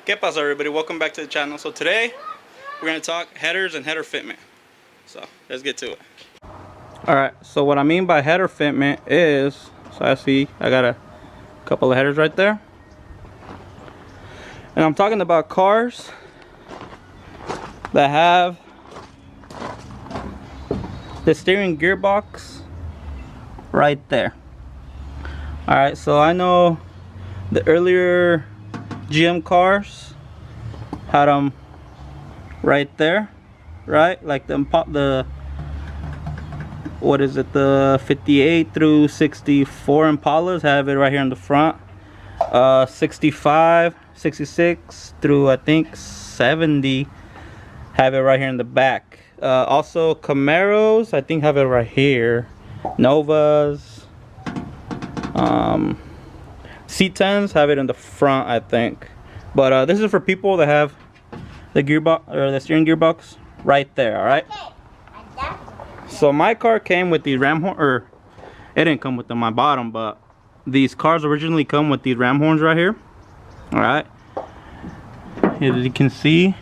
¿Qué pasa, everybody? Welcome back to the channel. So today we're going to talk headers and header fitment. So let's get to it. Alright, so what I mean by header fitment is, so I see I got a couple of headers right there. And I'm talking about cars that have the steering gearbox right there. Alright, so I know the earlier GM cars had them right there, right? Like the what is it, the 58 through 64 Impalas have it right here in the front. 65, 66 through I think 70 have it right here in the back. Also Camaros I think have it right here. Novas, C10s have it in the front, I think. But this is for people that have the gearbox or the steering gearbox right there. All right. So my car came with the ram horn, or it didn't come with them. My bottom, but these cars originally come with these ram horns right here. All right. As you can see,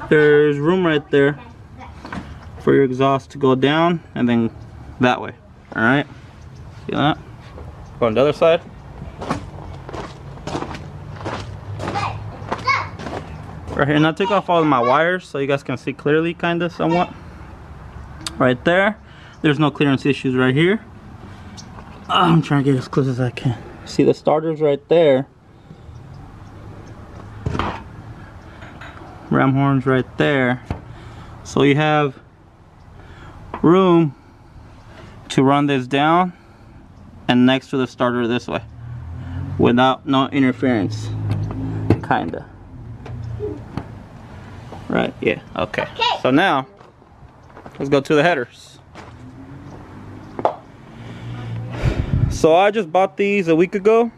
there's room right there for your exhaust to go down and then that way. All right. See that? Go on the other side. Right here, and I took off all of my wires so you guys can see clearly, kind of, somewhat. Right there. There's no clearance issues right here. I'm trying to get as close as I can. See the starters right there. Ram horns right there. So you have room to run this down and next to the starter this way without no interference, kinda. Right, yeah, okay. So now let's go to the headers. So I just bought these a week ago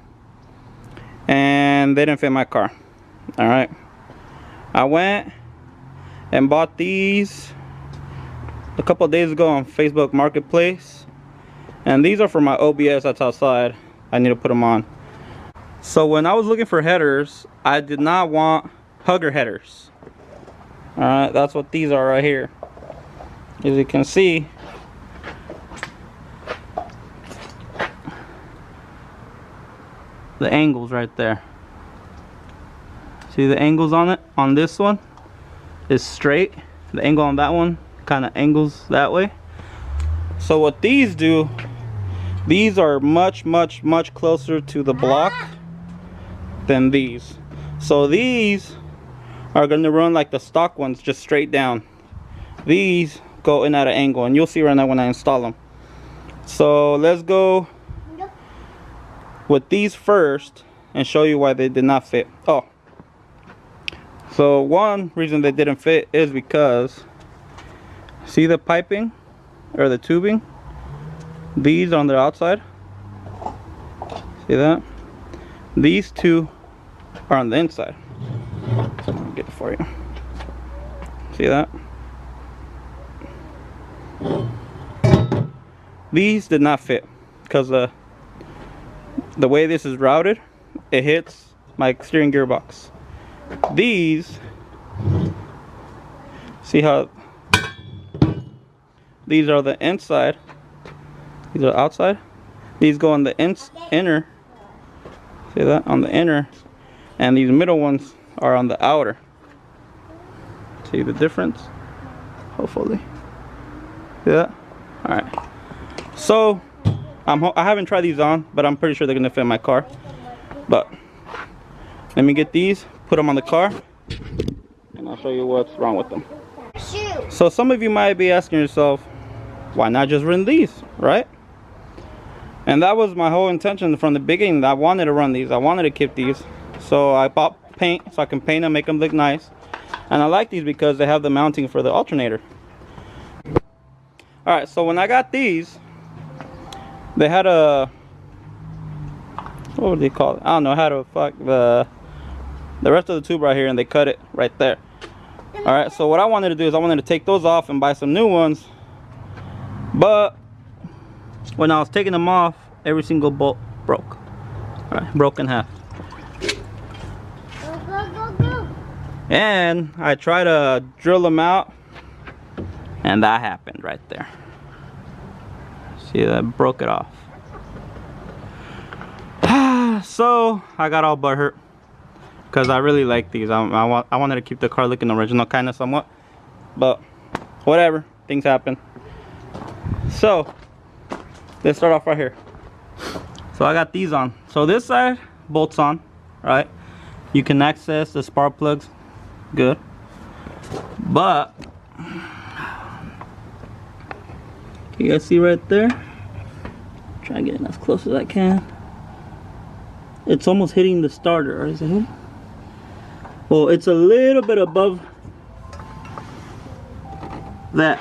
and they didn't fit my car. All right, I went and bought these a couple of days ago on Facebook Marketplace. And these are for my OBS that's outside. I need to put them on. So when I was looking for headers, I did not want hugger headers. Alright, that's what these are right here. As you can see, the angles right there. See the angles on it? On this one is straight. The angle on that one kind of angles that way. So what these do, these are much closer to the block than these. So these are going to run like the stock ones, just straight down. These go in at an angle, and you'll see right now when I install them. So let's go with these first and show you why they did not fit. Oh, so one reason they didn't fit is because, see the piping or the tubing? These on the outside, see that? These two are on the inside. So I'm gonna get it for you. See that? These did not fit because the way this is routed, it hits my steering gearbox. These, see how these are the inside, these are outside, these go on the inner, see that, on the inner, and these middle ones are on the outer. See the difference? Hopefully. See that? Alright. So I haven't tried these on, but I'm pretty sure they're gonna fit my car. But let me get these, put them on the car, and I'll show you what's wrong with them. So some of you might be asking yourself, why not just run these, right? And that was my whole intention from the beginning. I wanted to run these. I wanted to keep these. So I bought paint so I can paint them, make them look nice. And I like these because they have the mounting for the alternator. Alright, so when I got these, they had a, what would they call it? I don't know how to fuck the rest of the tube right here, and they cut it right there. Alright, so what I wanted to do is I wanted to take those off and buy some new ones. But when I was taking them off, every single bolt broke. Alright, broke in half. And I tried to drill them out, and that happened right there. See, that broke it off. So I got all butthurt because I really like these. I wanted to keep the car looking original kind of somewhat, but whatever, things happen. So let's start off right here. So I got these on. So this side bolts on, right? You can access the spark plugs, good. But you guys see right there? Try and get in as close as I can. It's almost hitting the starter. Or is it hitting? Well, it's a little bit above that.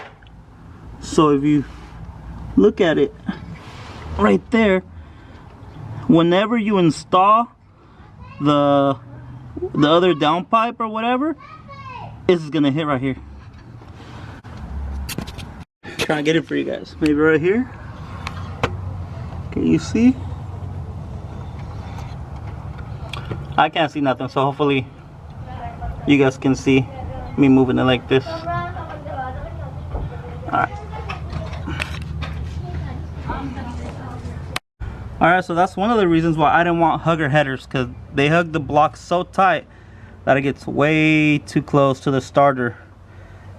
So if you look at it right there, whenever you install the other downpipe or whatever, this is gonna hit right here. Try to get it for you guys. Maybe right here. Can you see? I can't see nothing, so hopefully you guys can see me moving it like this. Alright. Alright, so that's one of the reasons why I didn't want hugger headers, because they hug the block so tight that it gets way too close to the starter.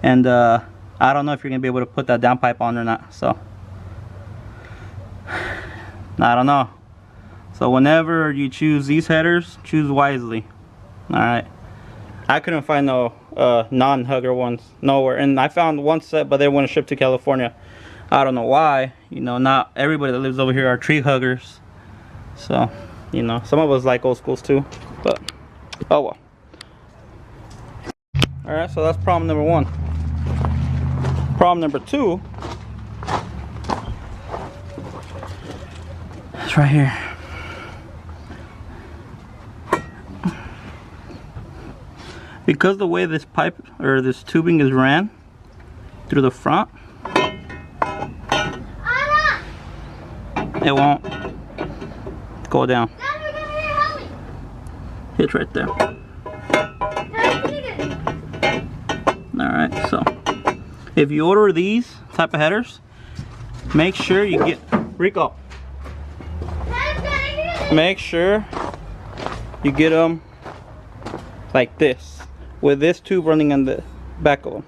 And I don't know if you're going to be able to put that downpipe on or not, so I don't know. So whenever you choose these headers, choose wisely. Alright. I couldn't find no non-hugger ones nowhere. And I found one set, but they wouldn't ship to California. I don't know why. You know, not everybody that lives over here are tree huggers. So, you know, some of us like old schools too. But, oh well. Alright, so that's problem number one. Problem number two. It's right here. Because the way this pipe or this tubing is ran through the front, it won't go down. It's right there. Alright, so if you order these type of headers, make sure you get Rico. Make sure you get them like this, with this tube running in the back of them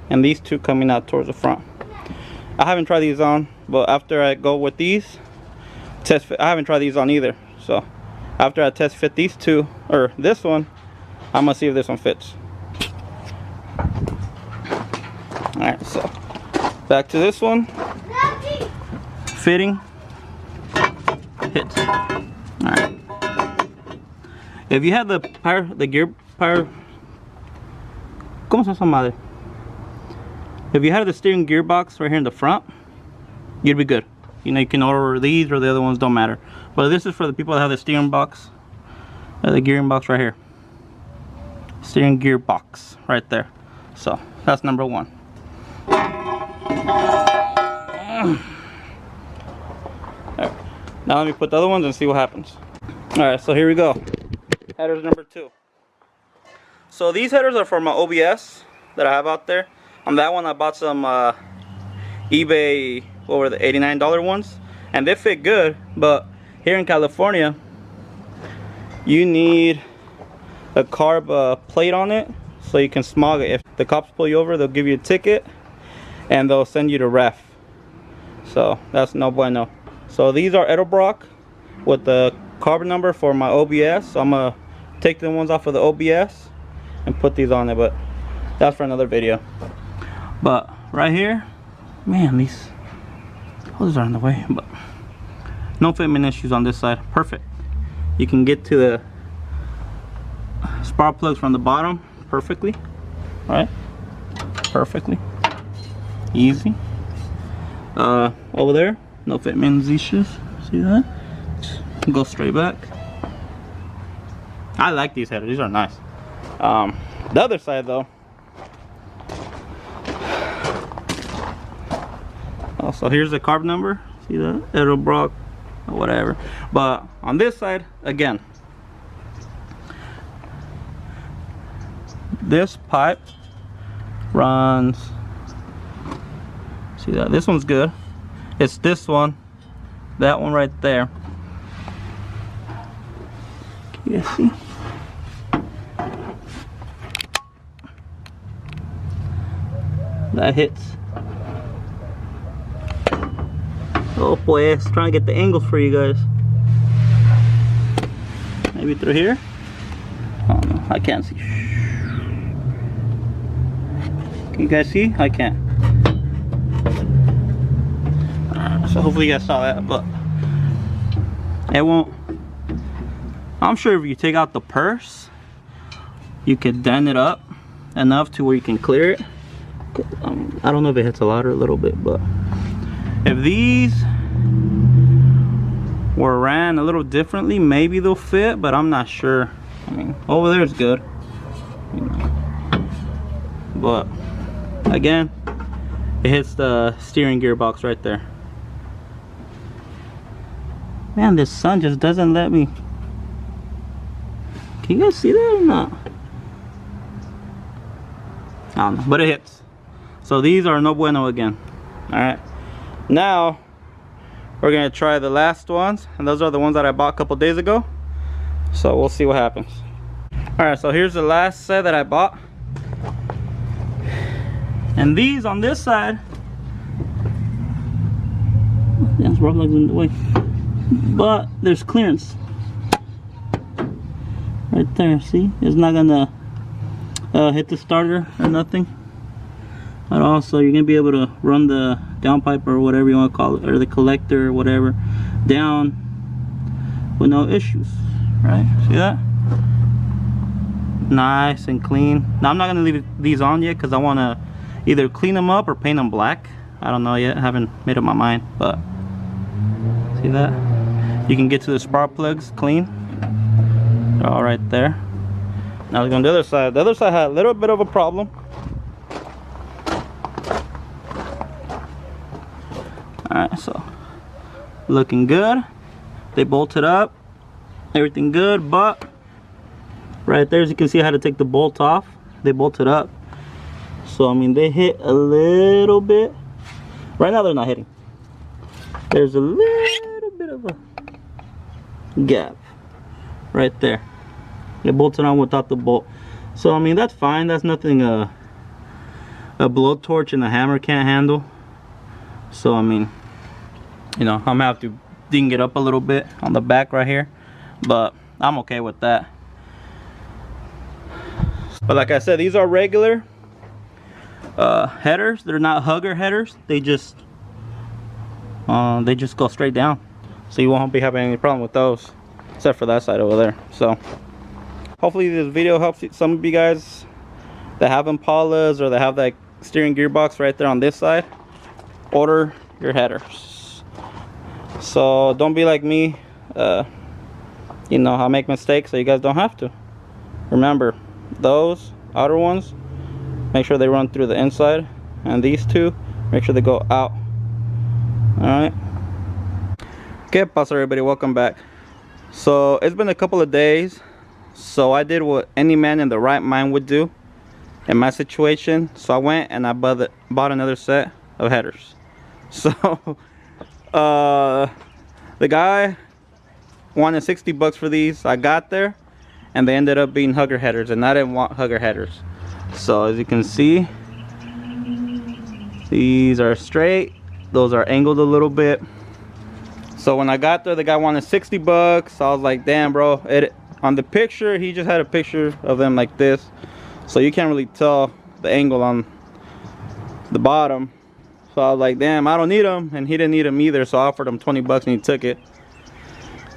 and these two coming out towards the front. I haven't tried these on, but after I go with these test fit, I haven't tried these on either, so after I test fit these two or this one, I'm gonna see if this one fits. Alright, so back to this one. Fitting hits. Alright, if you have the gear power, ¿cómo se llama esa madre? If you had the steering gearbox right here in the front, you'd be good. You know, you can order these or the other ones, don't matter. But this is for the people that have the steering box, the gearing box right here. Steering gear box right there. So that's number one. Alright, now let me put the other ones and see what happens. Alright, so here we go. Headers number two. So these headers are for my OBS that I have out there. On that one I bought some eBay, what were the $89 ones, and they fit good, but here in California you need a carb plate on it so you can smog it. If the cops pull you over, they'll give you a ticket and they'll send you to ref. So that's no bueno. So these are Edelbrock with the carbon number for my OBS. So I'm gonna take the ones off of the OBS and put these on it, but that's for another video. But right here, man, these hoses are in the way, but no fitment issues on this side. Perfect. You can get to the spark plugs from the bottom perfectly, right? Perfectly easy. Over there, no fitment issues. See that? Go straight back. I like these headers. These are nice. The other side though, so here's the carb number. See that? Edelbrock or whatever. But on this side, again, this pipe runs, see that, this one's good. It's this one, that one right there. Can you guys see? That hits. Oh boy, it's trying to get the angles for you guys. Maybe through here? Oh no, I can't see. Can you guys see? I can't. So hopefully you guys saw that, but it won't. I'm sure if you take out the purse, you could dent it up enough to where you can clear it. I don't know if it hits a lot or a little bit, but if these were ran a little differently, maybe they'll fit, but I'm not sure. I mean, over there is good, you know. But again, it hits the steering gearbox right there. Man, this sun just doesn't let me. Can you guys see that or not? I don't know, but it hits. So these are no bueno again. Alright, now we're gonna try the last ones, and those are the ones that I bought a couple days ago. So we'll see what happens. Alright, so here's the last set that I bought. And these on this side, that's rough legs in the way, but there's clearance right there. See, it's not gonna hit the starter or nothing at all. So you're gonna be able to run the downpipe or whatever you want to call it, or the collector or whatever, down with no issues. Right? See that? Nice and clean. Now I'm not gonna leave these on yet because I want to either clean them up or paint them black. I don't know yet. I haven't made up my mind. But see that? You can get to the spark plugs clean. They're all right there. Now we're going to the other side. The other side had a little bit of a problem. Alright, so looking good. They bolted up. Everything good, but right there, as you can see, I had to take the bolt off. They bolted up. So I mean, they hit a little bit. Right now they're not hitting. There's a little bit of a gap right there. They bolted on without the bolt. So I mean, that's fine. That's nothing a blowtorch and a hammer can't handle. So I mean, you know, I'm gonna have to ding it up a little bit on the back right here, but I'm okay with that. But like I said, these are regular headers. They're not hugger headers. They just go straight down, so you won't be having any problem with those, except for that side over there. So hopefully this video helps some of you guys that have Impalas or that have that steering gearbox right there on this side. Order your headers. So don't be like me. You know, I'll make mistakes, so you guys don't have to. Remember, those outer ones, make sure they run through the inside, and these two, make sure they go out. Alright. ¿Qué pasa, everybody? Welcome back. So it's been a couple of days, so I did what any man in the right mind would do in my situation. So I went and I bought another set of headers. So the guy wanted 60 bucks for these. I got there and they ended up being hugger headers, and I didn't want hugger headers. So as you can see, these are straight, those are angled a little bit. So when I got there, the guy wanted 60 bucks. I was like, damn, bro. On the picture, he just had a picture of them like this, so you can't really tell the angle on the bottom. So I was like, damn, I don't need them, and he didn't need them either. So I offered him 20 bucks and he took it.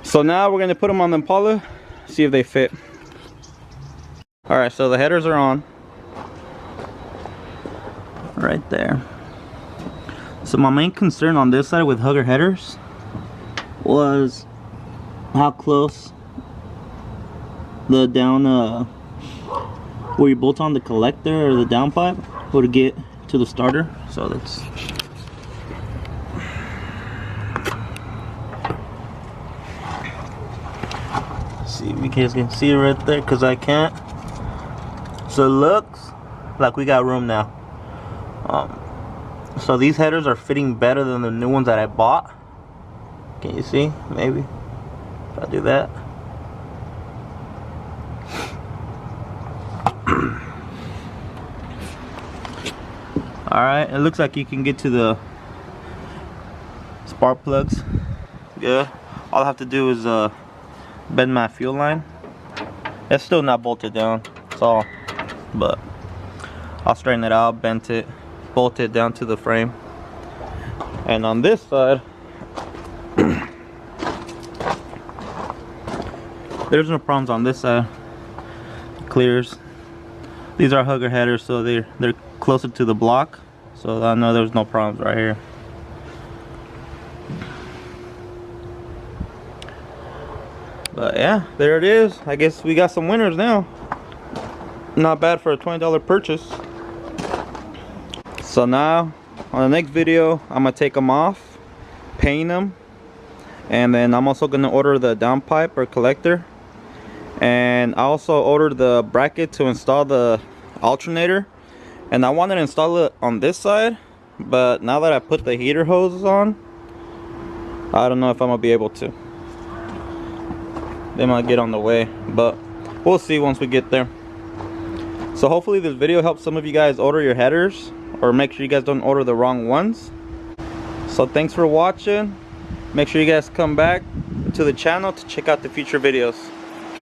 So now we're gonna put them on the Impala, see if they fit. All right, so the headers are on right there. So my main concern on this side with hugger headers was how close the down where you bolt on the collector or the downpipe would get to the starter. So let's see if you guys can see it right there, because I can't. So it looks like we got room now. So these headers are fitting better than the new ones that I bought. Can you see? Maybe if I do that. Alright, it looks like you can get to the spark plugs. Good. All I have to do is bend my fuel line. It's still not bolted down, that's all. But I'll straighten it out, bend it, bolt it down to the frame. And on this side, there's no problems on this side. Clears. These are hugger headers, so they're closer to the block, so I know there's no problems right here. But yeah, there it is. I guess we got some winners now. Not bad for a $20 purchase. So now on the next video, I'm gonna take them off, paint them, and then I'm also gonna order the downpipe or collector. And I also ordered the bracket to install the alternator, and I wanted to install it on this side, but now that I put the heater hoses on, I don't know if I'm gonna be able to. They might get on the way, but we'll see once we get there. So hopefully this video helps some of you guys order your headers, or make sure you guys don't order the wrong ones. So thanks for watching. Make sure you guys come back to the channel to check out the future videos.